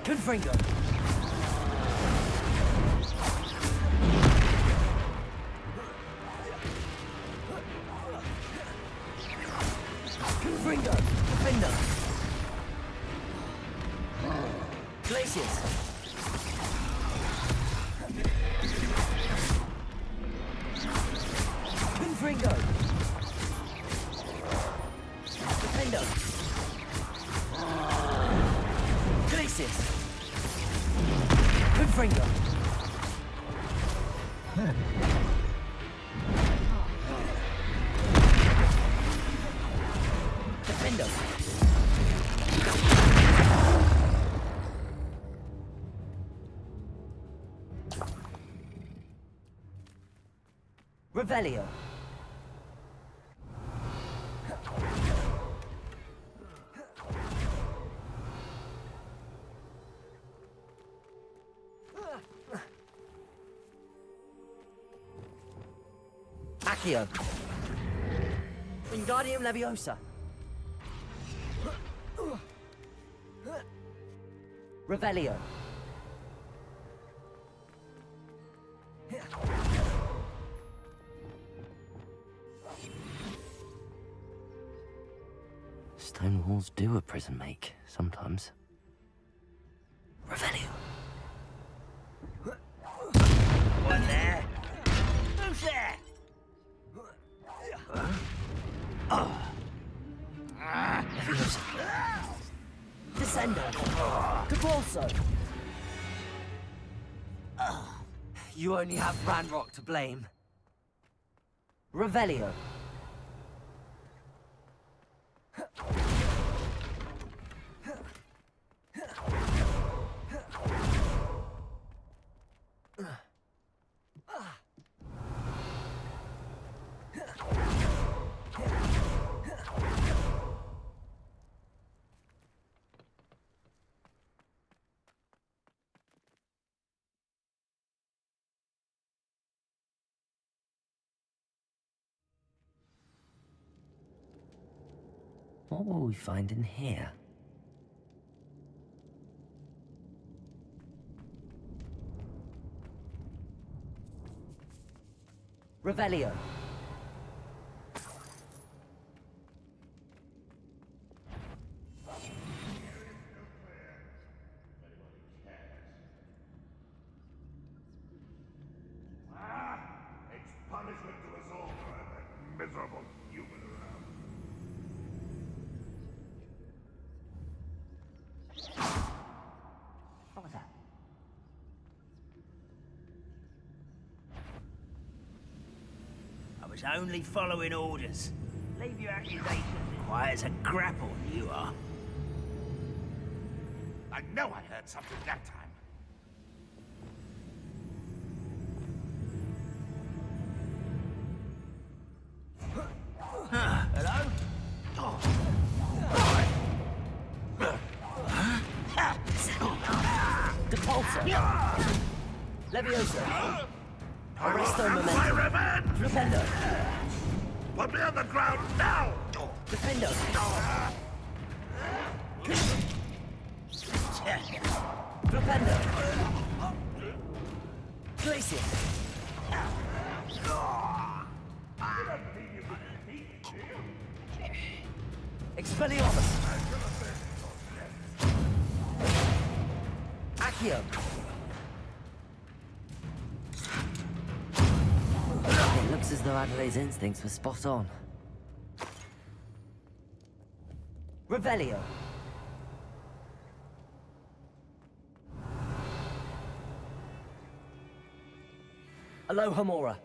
Confringo. Confringo. Defendo. Glacius. Confringo. Defendo. Glacius. Confringo. Defendo. Revelio. Accio. Wingardium Leviosa. Revelio. Stone walls do a prison make, sometimes. Revelio. One there. Who's there? Leviosa. Descendo. Depulso. You only have Ranrock to blame. Revelio. What will we find in here? Revelio. It's punishment to us all for that miserable human around. was only following orders. Leave your accusations quiet as a grapple, you are. I know I heard something that time. Hello? Depulso. Leviosa. Arresto My momentum. revenge! Flipendo. Put me on the ground now! Defendo. Flipendo. Glacius. Expelliarmus. Accio. It looks as though Adelaide's instincts were spot on. Revelio. Alohomora.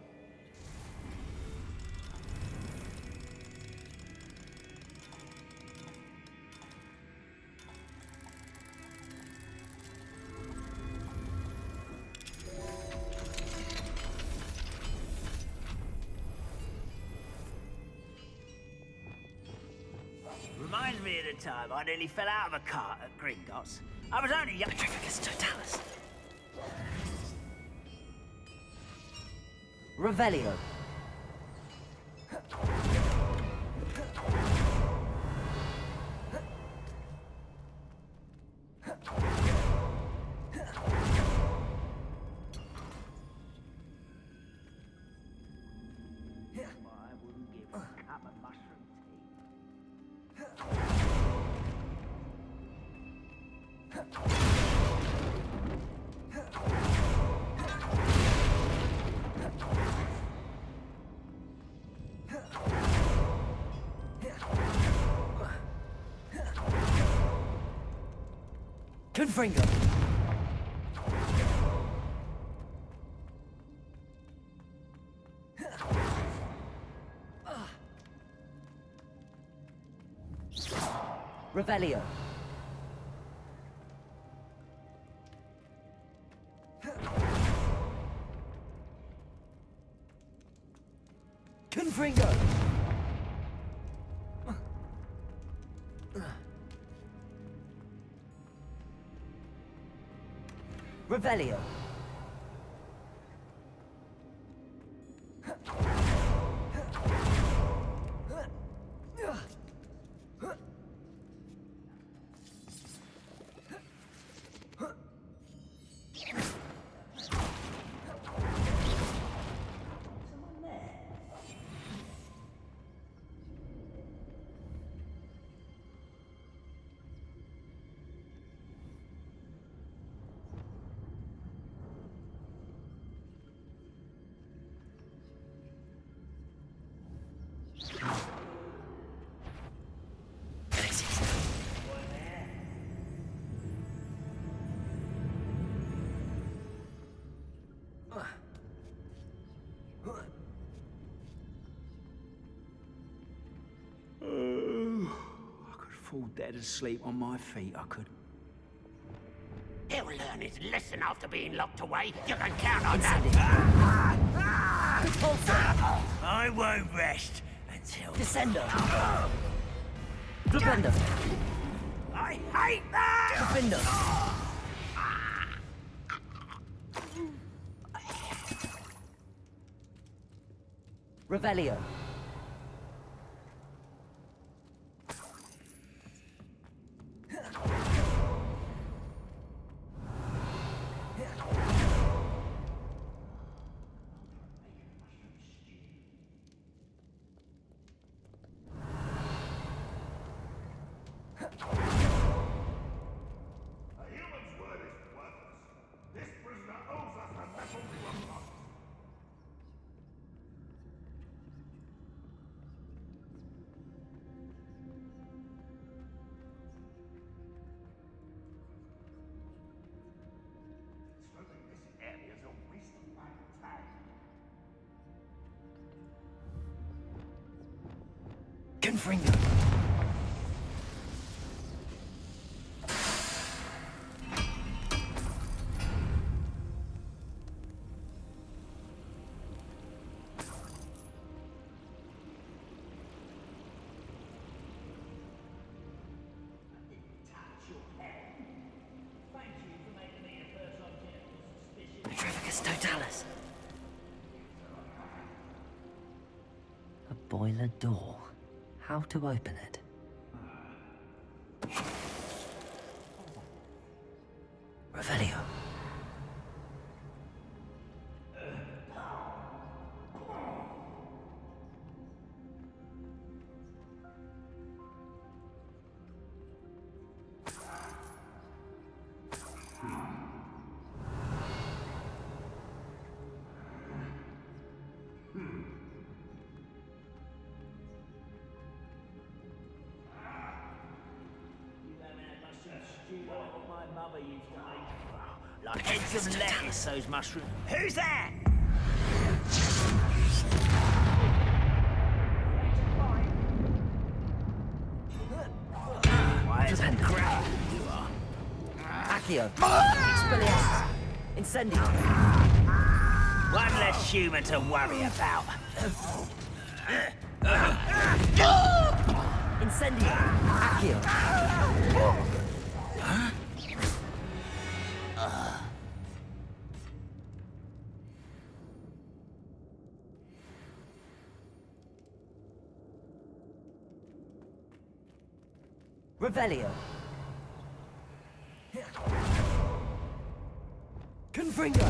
Reminds me of the time I nearly fell out of a cart at Gringotts. I was only young. Petrificus totalis. Revelio. I wouldn't give a cup of mushroom Confringo. Revelio. Confringo. Revelio. fall dead asleep on my feet, I could. He'll learn his lesson after being locked away. You can count on Incendiary. that. I won't rest until... Descendo. Flipendo. I hate that! Defendo. Revelio. Confringo. Petrificus totalis. A boiler door. How to open it? Revelio. Like heads of lettuce, those mushrooms. Who's that? Why is that crap? You are. Accio. Expelliarmus. Incendio. One less human to worry about. Incendio. Accio. Revelio. Confringo.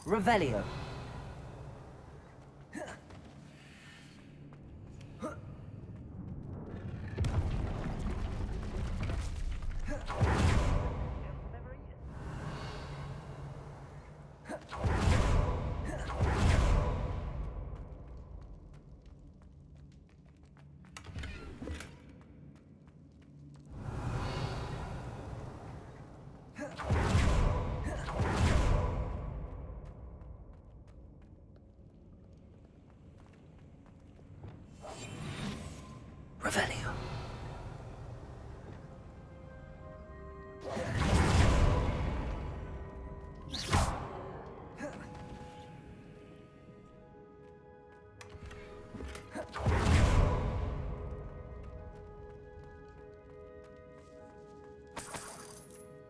Revelio. Revelio.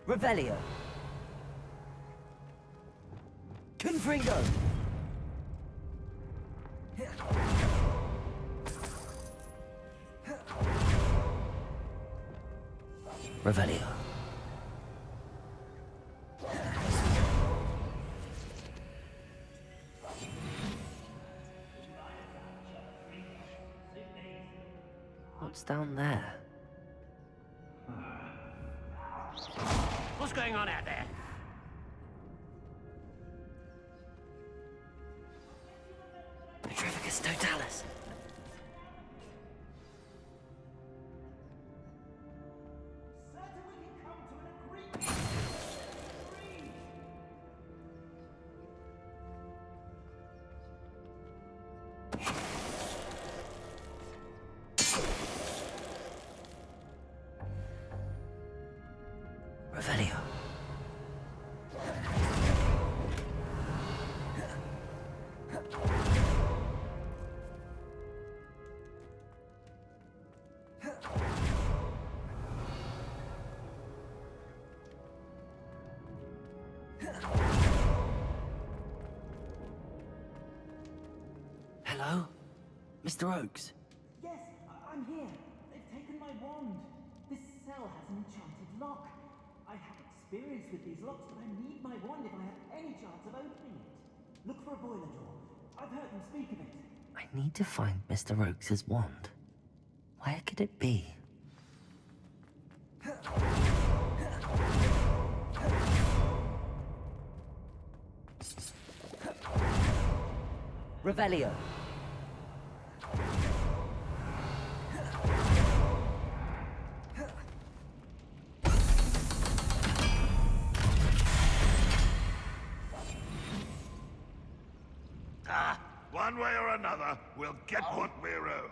Revelio. Confringo. Revelio. What's down there? What's going on out there? Petrificus totalis. Revelio. Hello? Mr. Oakes? Yes, I'm here. They've taken my wand. This cell has an enchanted lock. I have experience with these locks, but I need my wand if I have any chance of opening it. Look for a boiler door. I've heard them speak of it. I need to find Mr. Oakes' wand. Where could it be? Revelio. One way or another, we'll get what we're owed.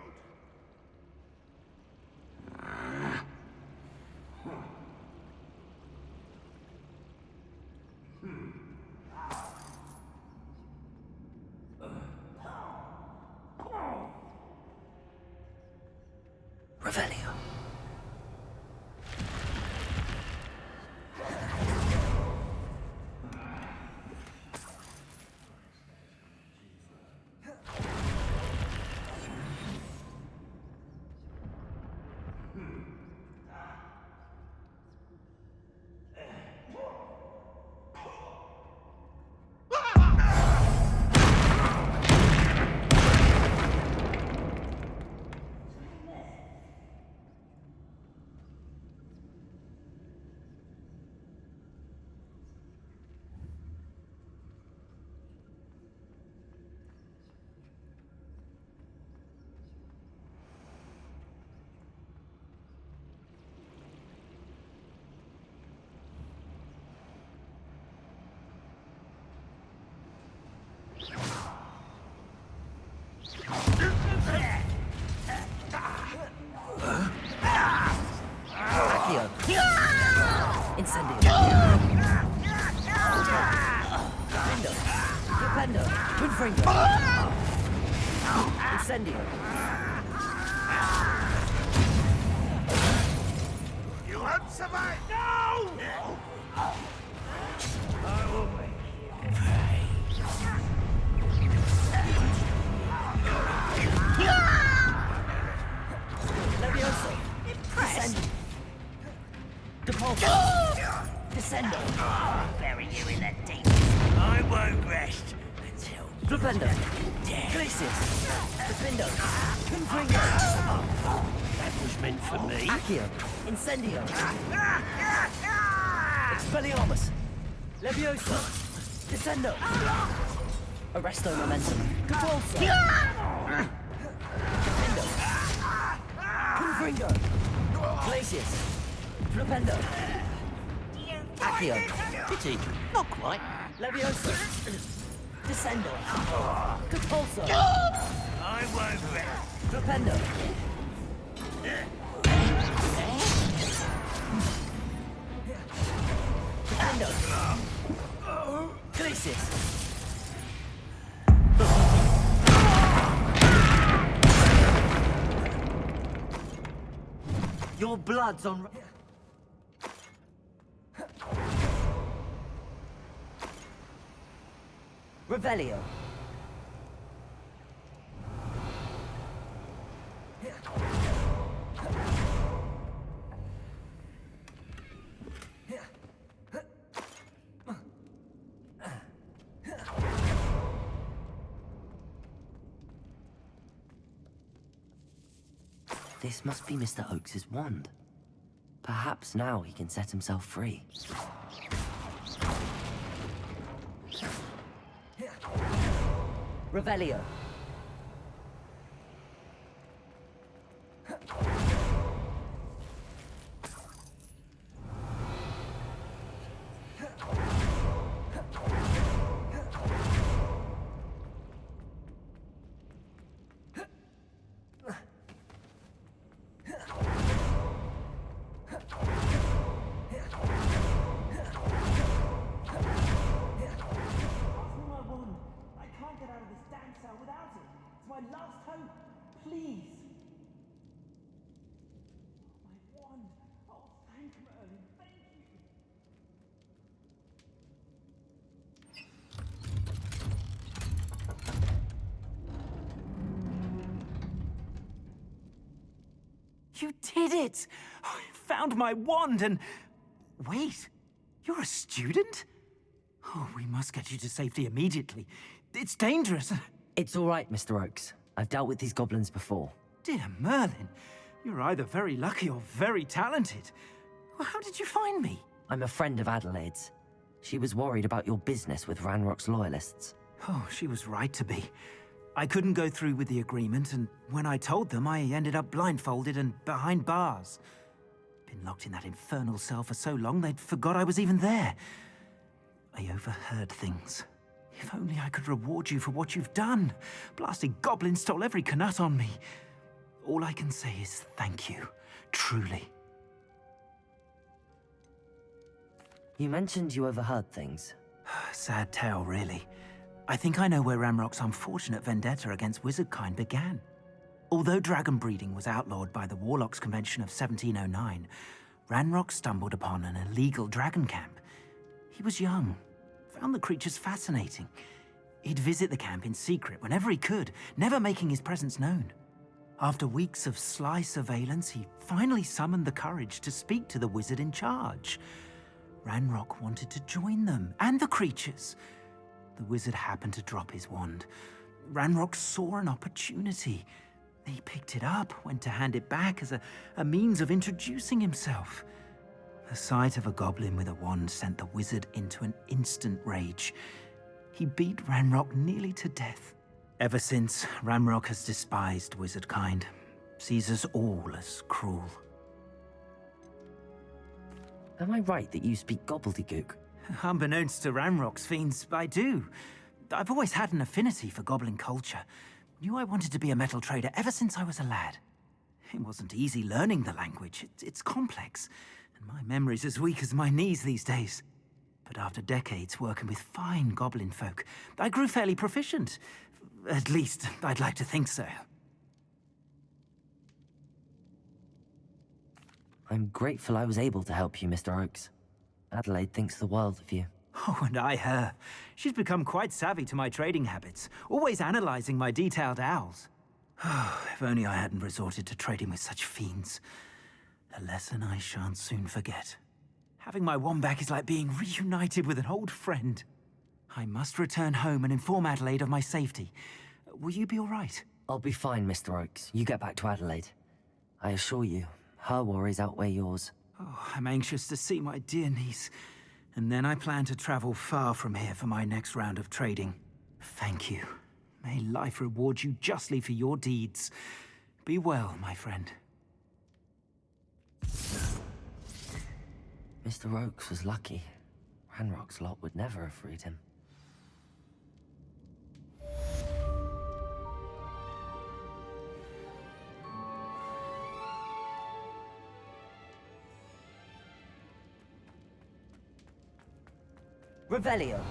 Revelio. Incendio. Flipendo. Confringo. Incendio. You won't survive! No! I will make Levioso. Impressed. Depulso. Descendo. Bury you in that deep. I won't rest until... Flipendo. Glacius. Defindo. Confringo. That was meant for me. Accio. Incendio. Expelliarmus. Levioso. Descendo. Arresto momentum. Depulso. Defindo. Confringo. Glacius. Flipendo. Accio. Pity. Not quite. Levioso. Descendo. Depulso. I won't rest. Flipendo. Defendo. Glacius. Your blood's on... Revelio. This must be Mr. Oakes's wand. Perhaps now he can set himself free. Revelio. You did it! I found my wand and... Wait, you're a student? Oh, we must get you to safety immediately. It's dangerous. It's all right, Mr. Oakes. I've dealt with these goblins before. Dear Merlin, you're either very lucky or very talented. Well, how did you find me? I'm a friend of Adelaide's. She was worried about your business with Ranrock's loyalists. Oh, she was right to be. I couldn't go through with the agreement, and when I told them, I ended up blindfolded and behind bars. Been locked in that infernal cell for so long, they'd forgot I was even there. I overheard things. If only I could reward you for what you've done. Blasted goblin stole every canut on me. All I can say is thank you, truly. You mentioned you overheard things. Sad tale, really. I think I know where Ranrock's unfortunate vendetta against wizardkind began. Although dragon breeding was outlawed by the Warlocks Convention of 1709, Ranrock stumbled upon an illegal dragon camp. He was young, found the creatures fascinating. He'd visit the camp in secret whenever he could, never making his presence known. After weeks of sly surveillance, he finally summoned the courage to speak to the wizard in charge. Ranrock wanted to join them, and the creatures. The wizard happened to drop his wand. Ranrock saw an opportunity. He picked it up, went to hand it back as a means of introducing himself. The sight of a goblin with a wand sent the wizard into an instant rage. He beat Ranrock nearly to death. Ever since, Ranrock has despised wizardkind, sees us all as cruel. Am I right that you speak gobbledygook? Unbeknownst to Ranrock's fiends, I do. I've always had an affinity for goblin culture. Knew I wanted to be a metal trader ever since I was a lad. It wasn't easy learning the language. It's complex, and my memory's as weak as my knees these days. But after decades working with fine goblin folk, I grew fairly proficient. At least, I'd like to think so. I'm grateful I was able to help you, Mr. Oakes. Adelaide thinks the world of you. Oh, and I her. She's become quite savvy to my trading habits, always analyzing my detailed owls. If only I hadn't resorted to trading with such fiends. A lesson I shan't soon forget. Having my wand back is like being reunited with an old friend. I must return home and inform Adelaide of my safety. Will you be all right? I'll be fine, Mr. Oakes. You get back to Adelaide. I assure you, her worries outweigh yours. Oh, I'm anxious to see my dear niece. And then I plan to travel far from here for my next round of trading. Thank you. May life reward you justly for your deeds. Be well, my friend. Mr. Oakes was lucky. Ranrock's lot would never have freed him. Revelio.